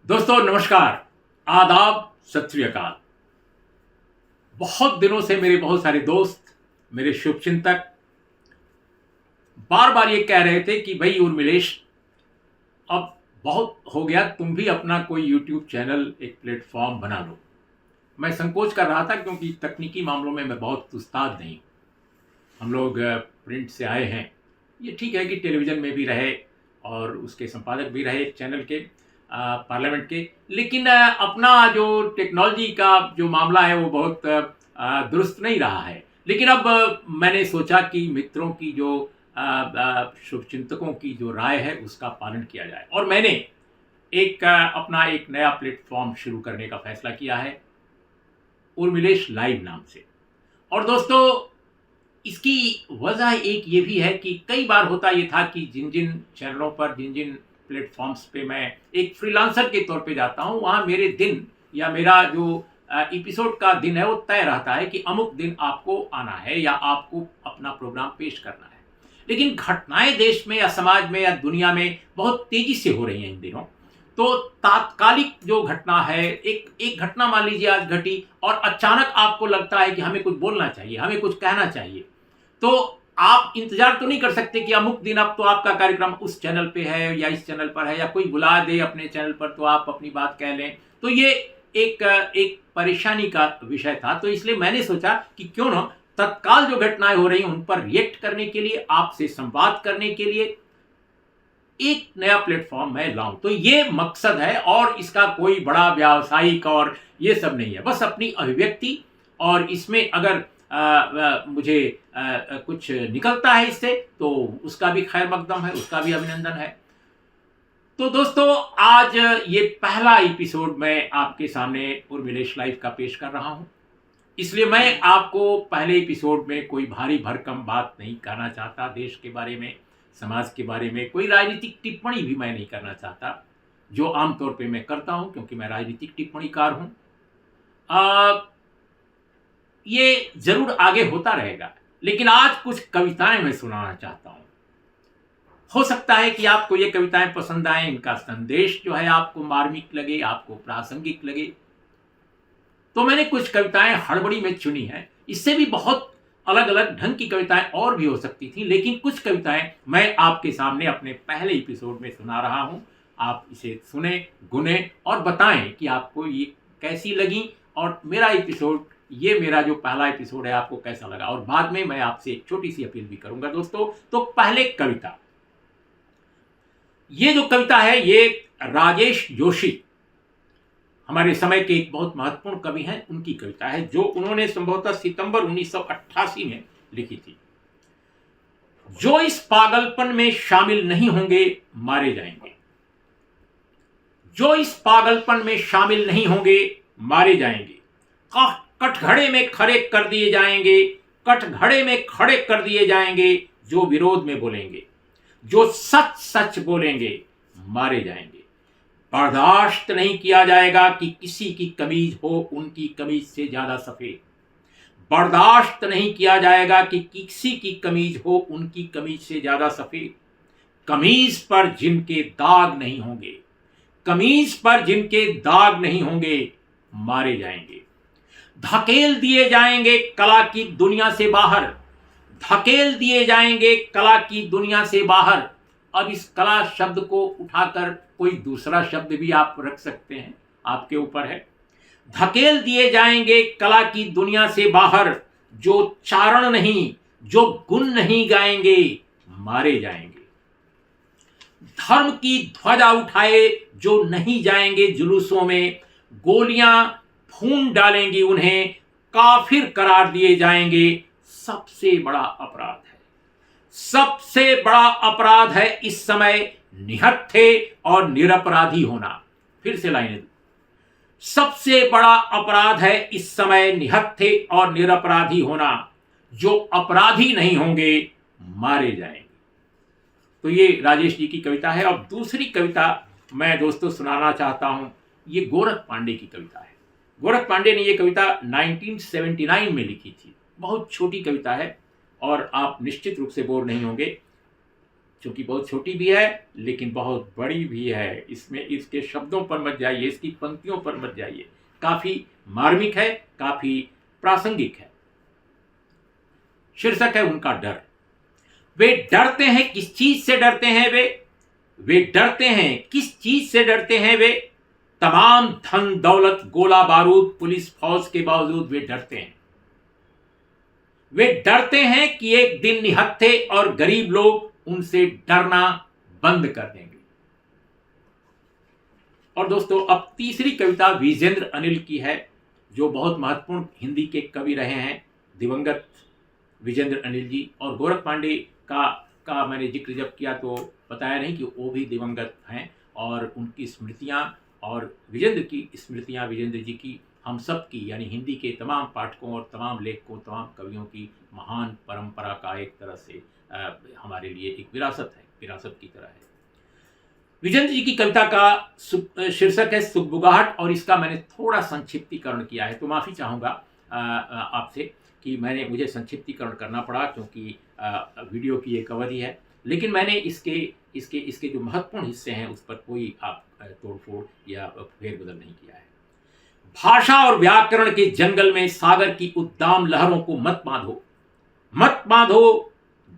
दोस्तों नमस्कार, आदाब, सत श्री अकाल। बहुत दिनों से मेरे बहुत सारे दोस्त, मेरे शुभचिंतक बार बार ये कह रहे थे कि भाई उर्मिलेश, अब बहुत हो गया, तुम भी अपना कोई यूट्यूब चैनल, एक प्लेटफॉर्म बना लो। मैं संकोच कर रहा था क्योंकि तकनीकी मामलों में मैं बहुत उस्ताद नहीं। हम लोग प्रिंट से आए हैं। ये ठीक है कि टेलीविज़न में भी रहे और उसके संपादक भी रहे एक चैनल के, पार्लियामेंट के, लेकिन अपना जो टेक्नोलॉजी का जो मामला है वो बहुत दुरुस्त नहीं रहा है। लेकिन अब मैंने सोचा कि मित्रों की जो शुभचिंतकों की जो राय है उसका पालन किया जाए और मैंने अपना एक नया प्लेटफॉर्म शुरू करने का फैसला किया है, उर्मिलेश लाइव नाम से। और दोस्तों, इसकी वजह एक ये भी है कि कई बार होता ये था कि जिन जिन चैनलों पर, जिन जिन प्लेटफॉर्म्स पे मैं एक फ्रीलांसर के तौर पे जाता हूँ, वहाँ मेरे दिन या मेरा जो एपिसोड का दिन है वो तय रहता है कि अमुक दिन आपको आना है या आपको अपना प्रोग्राम पेश करना है। लेकिन घटनाएं देश में या समाज में या दुनिया में बहुत तेजी से हो रही हैं इन दिनों। तो तात्कालिक जो घटना है, एक एक घटना मान लीजिए आज घटी और अचानक आपको लगता है कि हमें कुछ बोलना चाहिए, हमें कुछ कहना चाहिए, तो आप इंतजार तो नहीं कर सकते कि अमुक दिन अब तो आपका कार्यक्रम उस चैनल पे है या इस चैनल पर है या कोई बुला दे अपने चैनल पर तो आप अपनी बात कह लें। तो ये एक परेशानी का विषय था। तो इसलिए मैंने सोचा कि क्यों ना तत्काल जो घटनाएं हो रही हैं उन पर रिएक्ट करने के लिए, आपसे संवाद करने के लिए एक नया प्लेटफॉर्म मैं लाऊं। तो ये मकसद है और इसका कोई बड़ा व्यावसायिक और ये सब नहीं है, बस अपनी अभिव्यक्ति। और इसमें अगर मुझे कुछ निकलता है इससे तो उसका भी खैर मकदम है, उसका भी अभिनंदन है। तो दोस्तों, आज ये पहला एपिसोड मैं आपके सामने उर्मिलेश लाइव का पेश कर रहा हूं। इसलिए मैं आपको पहले एपिसोड में कोई भारी भरकम बात नहीं करना चाहता। देश के बारे में, समाज के बारे में कोई राजनीतिक टिप्पणी भी मैं नहीं करना चाहता, जो आमतौर पे मैं करता हूं क्योंकि मैं राजनीतिक टिप्पणीकार हूं। ये जरूर आगे होता रहेगा, लेकिन आज कुछ कविताएं मैं सुनाना चाहता हूं। हो सकता है कि आपको ये कविताएं पसंद आए, इनका संदेश जो है आपको मार्मिक लगे, आपको प्रासंगिक लगे। तो मैंने कुछ कविताएं हड़बड़ी में चुनी हैं। इससे भी बहुत अलग अलग ढंग की कविताएं और भी हो सकती थी, लेकिन कुछ कविताएं मैं आपके सामने अपने पहले एपिसोड में सुना रहा हूं। आप इसे सुने, गुने और बताएं कि आपको ये कैसी लगी और मेरा एपिसोड, ये मेरा जो पहला एपिसोड है, आपको कैसा लगा। और बाद में मैं आपसे एक छोटी सी अपील भी करूंगा दोस्तों। तो पहले कविता, ये जो कविता है ये राजेश जोशी, हमारे समय के एक बहुत महत्वपूर्ण कवि हैं, उनकी कविता है, जो उन्होंने संभवतः सितंबर 1988 में लिखी थी। जो इस पागलपन में शामिल नहीं होंगे मारे जाएंगे। जो इस पागलपन में शामिल नहीं होंगे मारे जाएंगे। कठघड़े में खड़े कर दिए जाएंगे, कठघड़े में खड़े कर दिए जाएंगे। जो विरोध में बोलेंगे, जो सच सच बोलेंगे मारे जाएंगे। बर्दाश्त नहीं किया जाएगा कि किसी की कमीज हो उनकी कमीज से ज्यादा सफेद। बर्दाश्त नहीं किया जाएगा कि किसी की कमीज हो उनकी कमीज से ज्यादा सफेद। कमीज पर जिनके दाग नहीं होंगे, कमीज पर जिनके दाग नहीं होंगे मारे जाएंगे। धकेल दिए जाएंगे कला की दुनिया से बाहर। धकेल दिए जाएंगे कला की दुनिया से बाहर। अब इस कला शब्द को उठाकर कोई दूसरा शब्द भी आप रख सकते हैं, आपके ऊपर है। धकेल दिए जाएंगे कला की दुनिया से बाहर। जो चारण नहीं, जो गुण नहीं गाएंगे मारे जाएंगे। धर्म की ध्वजा उठाए जो नहीं जाएंगे जुलूसों में, गोलियां फूंक डालेंगी उन्हें, काफिर करार दिए जाएंगे। सबसे बड़ा अपराध है, सबसे बड़ा अपराध है इस समय निहत्थे और निरपराधी होना। फिर से लाइनें, सबसे बड़ा अपराध है इस समय निहत्थे और निरपराधी होना। जो अपराधी नहीं होंगे मारे जाएंगे। तो ये राजेश जी की कविता है। और दूसरी कविता मैं दोस्तों सुनाना चाहता हूं, ये गोरख पांडे की कविता है। गोरख पांडे ने ये कविता 1979 में लिखी थी। बहुत छोटी कविता है और आप निश्चित रूप से बोर नहीं होंगे। चूंकि बहुत छोटी भी है लेकिन बहुत बड़ी भी है। इसमें इसके शब्दों पर मत जाइए, इसकी पंक्तियों पर मत जाइए, काफी मार्मिक है, काफी प्रासंगिक है। शीर्षक है उनका डर। वे डरते हैं, किस चीज से डरते हैं वे डरते हैं, किस चीज से डरते हैं वे? तमाम धन दौलत, गोला बारूद, पुलिस फौज के बावजूद वे डरते हैं। वे डरते हैं कि एक दिन निहत्थे और गरीब लोग उनसे डरना बंद कर देंगे। और दोस्तों, अब तीसरी कविता विजेंद्र अनिल की है, जो बहुत महत्वपूर्ण हिंदी के कवि रहे हैं, दिवंगत विजेंद्र अनिल जी। और गोरख पांडे का मैंने जिक्र जब किया तो बताया नहीं कि वो भी दिवंगत हैं, और उनकी स्मृतियां और विजेंद्र की स्मृतियां, विजेंद्र जी की, हम सब की, यानी हिंदी के तमाम पाठकों और तमाम लेखकों, तमाम कवियों की महान परंपरा का एक तरह से हमारे लिए एक विरासत है, विरासत की तरह है। विजेंद्र जी की कविता का शीर्षक है सुगबुगाहट, और इसका मैंने थोड़ा संक्षिप्तीकरण किया है, तो माफ़ी चाहूँगा आपसे कि मुझे संक्षिप्तीकरण करना पड़ा, क्योंकि वीडियो की एक अवधि है। लेकिन मैंने इसके जो महत्वपूर्ण हिस्से हैं उस पर कोई तोड़फोड़ या फेरबदल नहीं किया है। भाषा और व्याकरण के जंगल में सागर की उद्दाम लहरों को मत बांधो।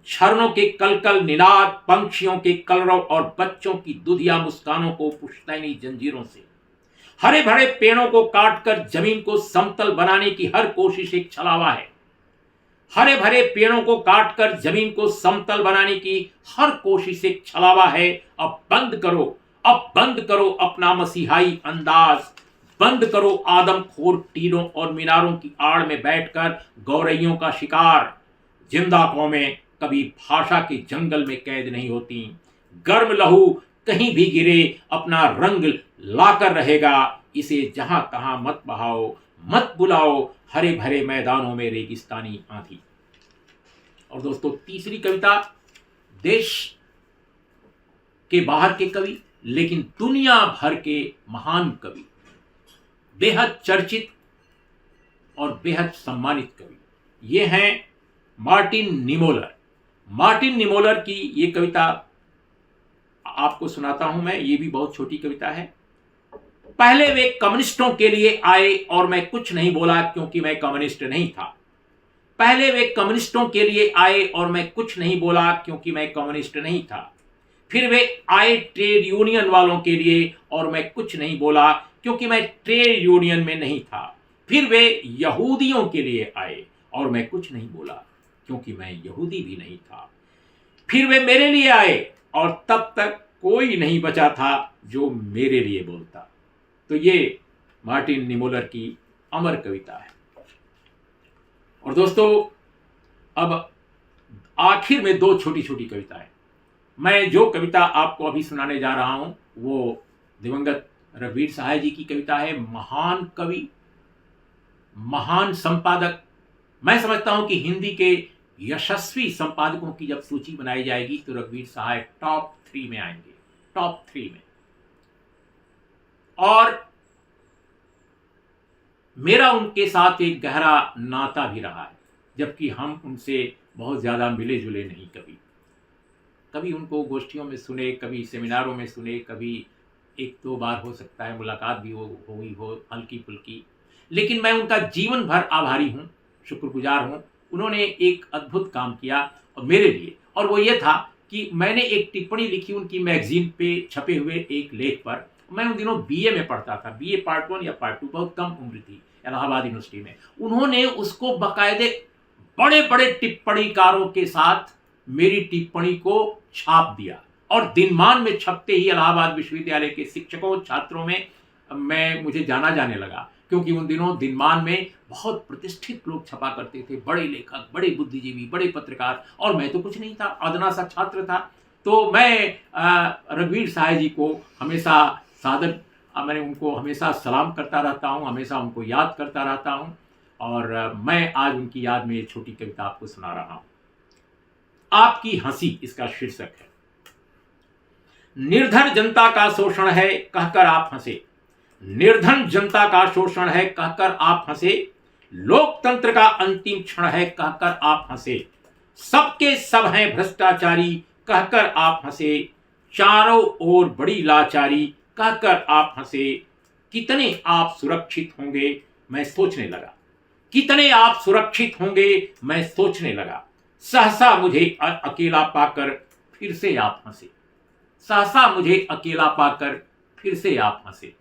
झरनों के कलकल निनाद, पंछियों के कलरव और बच्चों की दुधिया मुस्कानों को पुश्तैनी जंजीरों से। हरे भरे पेड़ों को काटकर जमीन को समतल बनाने की हर कोशिश एक छलावा है। हरे भरे पेड़ों को काटकर जमीन को समतल बनाने की हर कोशिश एक छलावा है। अब बंद करो अपना मसीहाई अंदाज। बंद करो आदमखोर टीलों और मीनारों की आड़ में बैठकर गौरैयों का शिकार। जिंदा कौमें कभी भाषा के जंगल में कैद नहीं होती। गर्म लहू कहीं भी गिरे अपना रंग लाकर रहेगा। इसे जहां तहां मत बहाओ, मत बुलाओ हरे भरे मैदानों में रेगिस्तानी आंधी। और दोस्तों, तीसरी कविता देश के बाहर के कवि, लेकिन दुनिया भर के महान कवि, बेहद चर्चित और बेहद सम्मानित कवि, ये हैं मार्टिन निमोलर। मार्टिन निमोलर की ये कविता आपको सुनाता हूं मैं। ये भी बहुत छोटी कविता है। पहले वे कम्युनिस्टों के लिए आए और मैं कुछ नहीं बोला क्योंकि मैं कम्युनिस्ट नहीं था। पहले वे कम्युनिस्टों के लिए आए और मैं कुछ नहीं बोला क्योंकि मैं कम्युनिस्ट नहीं था। फिर वे आए ट्रेड यूनियन वालों के लिए और मैं कुछ नहीं बोला क्योंकि मैं ट्रेड यूनियन में नहीं था। फिर वे यहूदियों के लिए आए और मैं कुछ नहीं बोला क्योंकि मैं यहूदी भी नहीं था। फिर वे मेरे लिए आए और तब तक कोई नहीं बचा था जो मेरे लिए बोलता। तो ये मार्टिन निमोलर की अमर कविता है। और दोस्तों, अब आखिर में दो छोटी छोटी कविताएं। मैं जो कविता आपको अभी सुनाने जा रहा हूं वो दिवंगत रघुवीर सहाय जी की कविता है। महान कवि, महान संपादक। मैं समझता हूं कि हिंदी के यशस्वी संपादकों की जब सूची बनाई जाएगी तो रघुवीर सहाय टॉप 3 में आएंगे, टॉप 3 में। और मेरा उनके साथ एक गहरा नाता भी रहा है, जबकि हम उनसे बहुत ज्यादा मिले जुले नहीं। कभी उनको गोष्ठियों में सुने, कभी सेमिनारों में सुने, कभी 1-2 बार हो सकता है मुलाकात भी हुई हो हल्की फुल्की। लेकिन मैं उनका जीवन भर आभारी हूँ, शुक्रगुजार हूँ। उन्होंने एक अद्भुत काम किया और मेरे लिए, और वो ये था कि मैंने एक टिप्पणी लिखी उनकी मैगजीन पे छपे हुए एक लेख पर। मैं उन दिनों बीए में पढ़ता था, बीए पार्ट 1 या पार्ट 2, बहुत कम उम्र थी, इलाहाबाद यूनिवर्सिटी में। उन्होंने उसको बाकायदे बड़े बड़े टिप्पणीकारों के साथ मेरी टिप्पणी को छाप दिया, और दिनमान में छपते ही इलाहाबाद विश्वविद्यालय के शिक्षकों छात्रों में मुझे जाना जाने लगा, क्योंकि उन दिनों दिनमान में बहुत प्रतिष्ठित लोग छपा करते थे, बड़े लेखक, बड़े बुद्धिजीवी, बड़े पत्रकार, और मैं तो कुछ नहीं था, अदना सा छात्र था। तो मैं रघुवीर सहाय जी को हमेशा मैंने उनको हमेशा सलाम करता रहता हूँ, हमेशा उनको याद करता रहता हूँ। और मैं आज उनकी याद में ये छोटी कविता आपको सुना रहा हूँ। आपकी हंसी, इसका शीर्षक है। निर्धन जनता का शोषण है कहकर आप हंसे, निर्धन जनता का शोषण है कहकर आप हंसे, लोकतंत्र का अंतिम क्षण है कहकर आप हंसे, सबके सब हैं भ्रष्टाचारी कहकर आप हंसे, चारों ओर बड़ी लाचारी कहकर आप हंसे, कितने आप सुरक्षित होंगे मैं सोचने लगा, कितने आप सुरक्षित होंगे मैं सोचने लगा। सहसा मुझे अकेला पाकर फिर से आप हंसे, सहसा मुझे अकेला पाकर फिर से आप हंसे।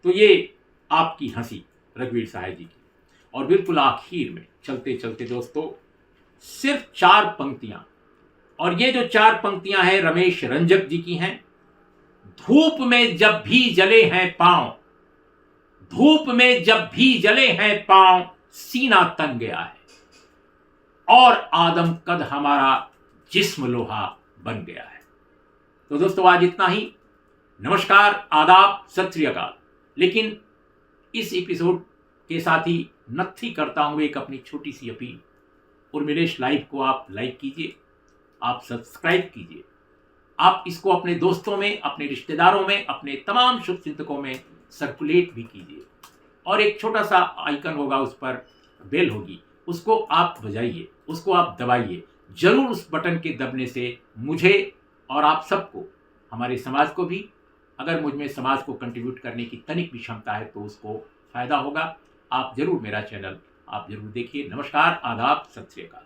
तो ये आपकी हंसी रघुवीर सहाय जी की। और बिल्कुल आखिर में चलते चलते दोस्तों सिर्फ 4 पंक्तियां, और ये जो 4 पंक्तियां हैं रमेश रंजक जी की हैं। धूप में जब भी जले हैं पांव, धूप में जब भी जले हैं पांव, सीना तन गया है और आदम कद हमारा जिस्म लोहा बन गया है। तो दोस्तों आज इतना ही। नमस्कार, आदाब, सत श्री अकाल। लेकिन इस एपिसोड के साथ ही नत्थी करता हूं एक अपनी छोटी सी अपील। उर्मिलेश लाइव को आप लाइक कीजिए, आप सब्सक्राइब कीजिए, आप इसको अपने दोस्तों में, अपने रिश्तेदारों में, अपने तमाम शुभचिंतकों में सर्कुलेट भी कीजिए। और एक छोटा सा आइकन होगा, उस पर बेल होगी, उसको आप बजाइए, उसको आप दबाइए। जरूर उस बटन के दबने से मुझे और आप सबको, हमारे समाज को भी, अगर मुझ में समाज को कंट्रीब्यूट करने की तनिक भी क्षमता है तो उसको फायदा होगा। आप जरूर मेरा चैनल आप जरूर देखिए। नमस्कार, आदाब, सत श्री अकाल।